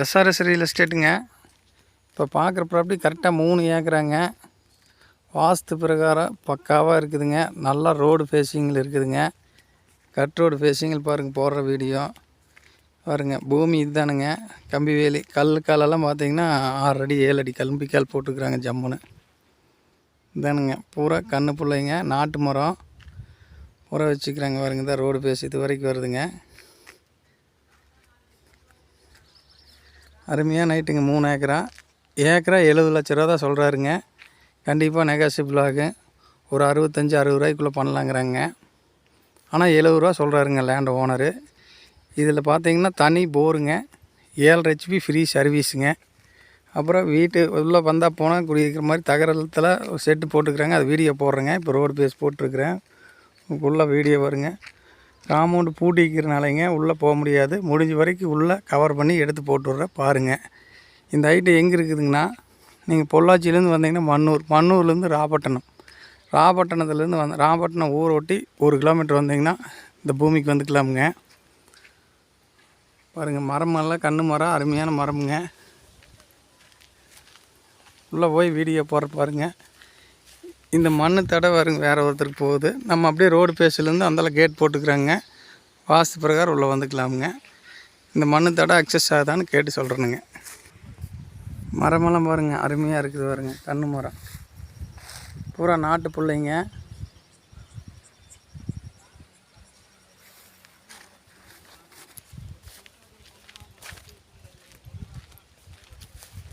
SRS real எஸ்டேட்டுங்க. இப்போ பார்க்குற property கரெக்டாக 3 ஏக்கராங்க. வாஸ்து பிரகாரம் பக்காவாக இருக்குதுங்க. நல்லா ரோடு ஃபேஸிங்கில் இருக்குதுங்க. கட் ரோடு ஃபேஸிங்கில் பாருங்கள் போடுற வீடியோ பாருங்கள். பூமி இதுதானுங்க. கம்பி வேலி காலெல்லாம் பார்த்தீங்கன்னா 6 அடி 7 அடி கம்பிக்கால் போட்டுக்கிறாங்க ஜம்முன்னு. இதானுங்க பூரா கன்று பிள்ளைங்க நாட்டு மரம் பூரா வச்சுக்கிறாங்க பாருங்க. தான் ரோடு ஃபேஸ் இது வரைக்கும் வருதுங்க. அருமையாக நைட்டுங்க. 3 ஏக்கரா 70 லட்ச ரூபா தான் சொல்கிறாருங்க. கண்டிப்பாக நெகாசிபிள் ஆகும். ஒரு 65-60 ரூபாய்க்குள்ளே பண்ணலாங்கிறாங்க. ஆனால் 70 ரூபா சொல்கிறாருங்க லேண்ட் ஓனரு. இதில் பார்த்தீங்கன்னா தனி போருங்க, 7 HP ஃப்ரீ சர்வீஸுங்க. அப்புறம் வீட்டு உள்ளே வந்தால் போனால் குடியிருக்கிற மாதிரி தகரத்தில் செட்டு போட்டுக்கிறாங்க. அது வீடியோ போடுறேங்க. இப்போ ரோடு பேஸ் போட்டிருக்கிறேன். உள்ளே வீடியோ வருங்க. காம்பவுண்டு பூட்டிக்கிறனாலங்க உள்ளே போக முடியாது. முடிஞ்ச வரைக்கும் உள்ளே கவர் பண்ணி எடுத்து போட்டுவிட்றேன் பாருங்கள். இந்த ஹைட்டு எங்கே இருக்குதுங்கன்னா, நீங்கள் பொள்ளாச்சியிலேருந்து வந்தீங்கன்னா மன்னூர்லேருந்து ராப்பட்டணத்துலேருந்து ராப்பட்டணம் ஊரை ஒட்டி 1 கிலோமீட்டர் வந்தீங்கன்னா இந்த பூமிக்கு வந்துக்கலாமுங்க. பாருங்கள் மரமெல்லாம் கன்று மரம் அருமையான மரமுங்க. உள்ளே போய் வீடியோ போடுற பாருங்கள். இந்த மண் தடை வருங்க வேறு ஒருத்தருக்கு போகுது. நம்ம அப்படியே ரோடு பேஸ்லேருந்து அந்தளவு கேட் போட்டுக்கிறாங்க. வாஸ்து பிரகாரம் உள்ளே வந்துக்கலாமுங்க. இந்த மண் தடை அக்சஸ் ஆகுதான்னு கேட்டு சொல்கிறேனுங்க. மரமெல்லாம் பாருங்கள் அருமையாக இருக்குது பாருங்கள். கன்று மரம் பூரா நாட்டு பிள்ளைங்க.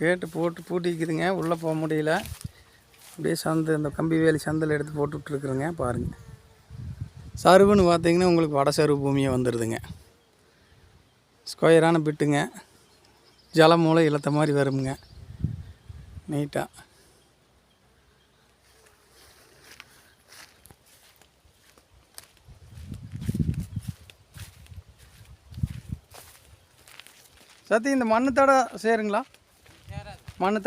கேட்டு பூட்டிக்குதுங்க. உள்ளே போக முடியல. அப்படியே இந்த கம்பி வேலி சந்தில் எடுத்து போட்டுட்ருக்குறேங்க பாருங்கள். சருவுன்னு பார்த்தீங்கன்னா உங்களுக்கு வட சருவு பூமியை வந்துடுதுங்க. ஸ்கொயரான பிட்டுங்க. ஜலமூலை இழுத்த மாதிரி வருங்க நீட்டாக. சத்தி இந்த மண்ணு தடை சேருங்களா? மண்ணு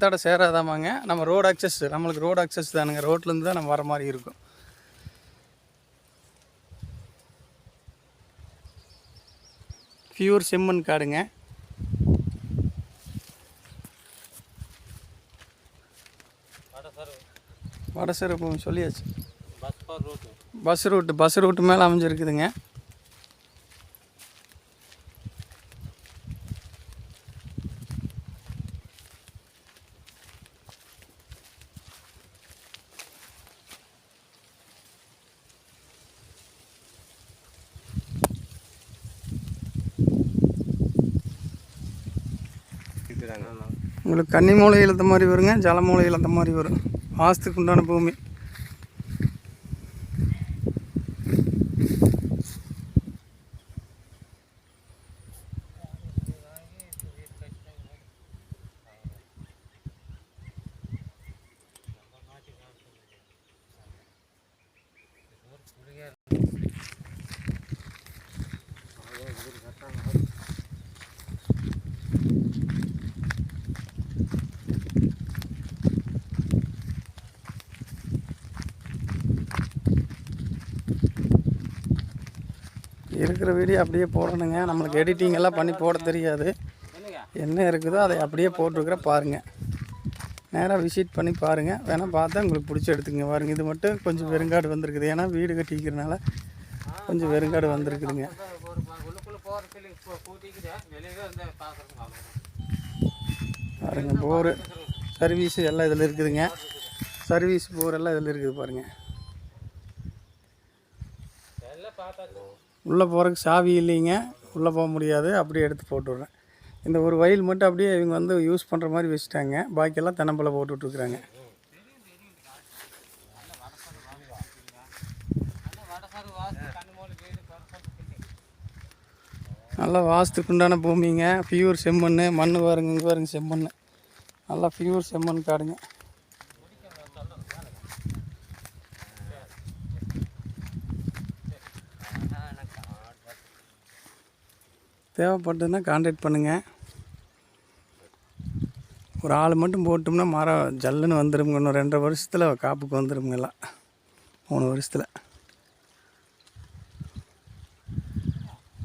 தடை சேராதாமாங்க. நம்ம ரோடு அக்சஸ், நம்மளுக்கு ரோடு அக்சஸ் தானுங்க. ரோட்லேருந்து தான் நம்ம வர மாதிரி இருக்கும். பியூர் செம்மண் காடுங்க. வடசரு சொல்லியாச்சு. பஸ் ரூட்டு மேலே அமைஞ்சிருக்குதுங்க. உங்களுக்கு கன்னி மூளை இழுத்த மாதிரி வருங்க, ஜல மூளை இழுத்த மாதிரி வரும். வாஸ்துக்கு உண்டான பூமி. இருக்கிற வீடியோ அப்படியே போடணுங்க. நம்மளுக்கு எடிட்டிங் எல்லாம் பண்ணி போட தெரியாது. என்ன இருக்குதோ அதை அப்படியே போட்டிருக்கிற பாருங்கள். நேராக விசிட் பண்ணி பாருங்கள். வேணால் பார்த்தா உங்களுக்கு பிடிச்சி எடுத்துக்கங்க. பாருங்கள் இது மட்டும் கொஞ்சம் வெறுங்காடு வந்திருக்குது. ஏன்னா வீடு கட்டிக்கிறனால கொஞ்சம் வெறுங்காடு வந்திருக்குதுங்க. பாருங்க போரு சர்வீஸு எல்லாம் இதில் இருக்குதுங்க. சர்வீஸ் போரெல்லாம் இதில் இருக்குது பாருங்கள். உள்ளே போகிறதுக்கு சாவி இல்லைங்க. உள்ளே போக முடியாது. அப்படியே எடுத்து போட்டுவிட்றேன். இந்த ஒரு வயல் மட்டும் அப்படியே இவங்க வந்து யூஸ் பண்ணுற மாதிரி வச்சுட்டாங்க. பாக்கியெல்லாம் தென்னம்பிள்ளை போட்டுட்ருக்குறாங்க. நல்லா வாஸ்துக்கு உண்டான பூமிங்க. பியூர் செம்மண். மண் பாருங்க, இங்கே பாருங்க செம்மண். நல்லா பியூர் செம்மண் காடுங்க. தேவைப்பட்டதுன்னா கான்டாக்ட் பண்ணுங்கள். ஒரு ஆள் மட்டும் போட்டோம்னா மரம் ஜல்லுன்னு வந்துடுங்க. இன்னும் 2.5 வருஷத்தில் காப்புக்கு வந்துடுங்க. எல்லாம் 3 வருஷத்தில்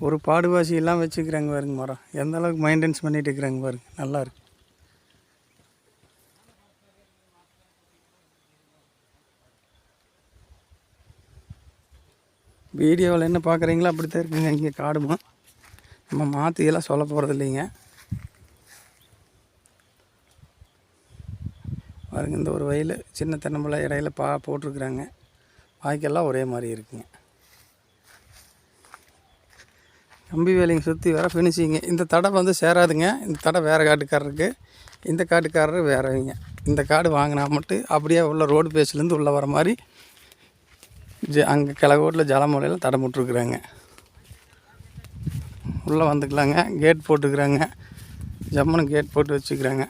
ஒரு பாடுவாசி எல்லாம் வச்சுக்கிறாங்க பாருங்க. மரம் எந்த அளவுக்கு மெயின்டெனன்ஸ் பண்ணிட்டு இருக்கிறாங்க பாருங்க. நல்லா இருக்கு. வீடியோவில் என்ன பார்க்குறீங்களோ அப்படித்தான் இருக்குங்க. இங்கே காடுமா நம்ம மாற்றியெல்லாம் சொல்ல போகிறது இல்லைங்க. பாருங்க, இந்த ஒரு வயல் சின்ன தென்னம்பிள்ளை இடையில போட்டிருக்குறாங்க. வாய்க்கெல்லாம் ஒரே மாதிரி இருக்குங்க. கம்பி வேலைங்க சுற்றி வர ஃபினிஷிங்க. இந்த தடை வந்து சேராதுங்க. இந்த தடை வேறு காட்டுக்காரருக்கு, இந்த காட்டுக்காரரு வேறவங்க. இந்த காடு வாங்கினா மட்டும் அப்படியே உள்ள ரோடு பேஸ்லேருந்து உள்ளே வர மாதிரி அங்கே கிழக்கோட்டில் ஜலமலையில் தடை போட்டுருக்குறாங்க. உள்ளே வந்துக்கலாங்க. கேட் போட்டுக்கிறாங்க. ஜம்முன்னு கேட் போட்டு வச்சுக்கிறாங்க.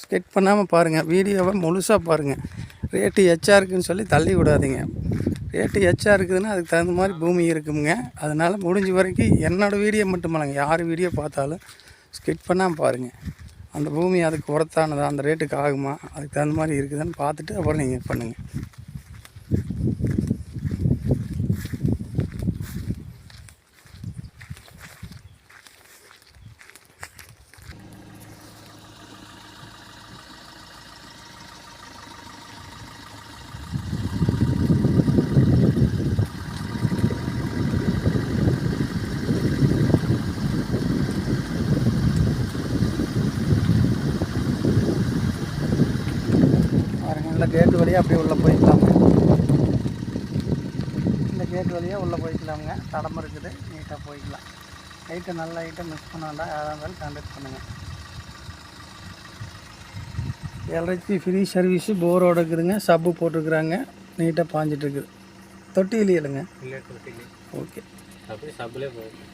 ஸ்கிப் பண்ணாமல் பாருங்கள். வீடியோவை முழுசாக பாருங்கள். ரேட்டு எச்சா இருக்குதுன்னு சொல்லி தள்ளி விடாதீங்க. ரேட்டு எச்சா இருக்குதுன்னா அதுக்கு தகுந்த மாதிரி பூமி இருக்குங்க. அதனால் முடிஞ்ச வரைக்கும் என்னோடய வீடியோ மட்டும் இல்லைங்க, யார் வீடியோ பார்த்தாலும் ஸ்கிப் பண்ணாமல் பாருங்கள். அந்த பூமி அதுக்கு உரத்தானதா, அந்த ரேட்டுக்கு ஆகுமா, அதுக்கு தகுந்த மாதிரி இருக்குதுன்னு பார்த்துட்டு அப்புறம் நீங்கள் பண்ணுங்கள். இந்த கேட்டு வழியாக அப்படியே உள்ளே போய்க்கலாங்க. இந்த கேட்டு வழியாக உள்ளே போய்க்கலாமுங்க. தடம் இருக்குது, நீட்டாக போய்க்கலாம். லைட்டை நல்ல லைட்டை மிஸ் பண்ண வேண்டாம். யாராக இருந்தாலும் கான்டாக்ட் பண்ணுங்கள். 7 HP ஃப்ரீ சர்வீஸு, போரோடு இருக்குதுங்க. சப்பு போட்டுருக்குறாங்க. நீட்டாக பாஞ்சிட்ருக்குது. தொட்டி இல்லையிலங்க. ஓகே, அப்படியே சப்புலே போகுது.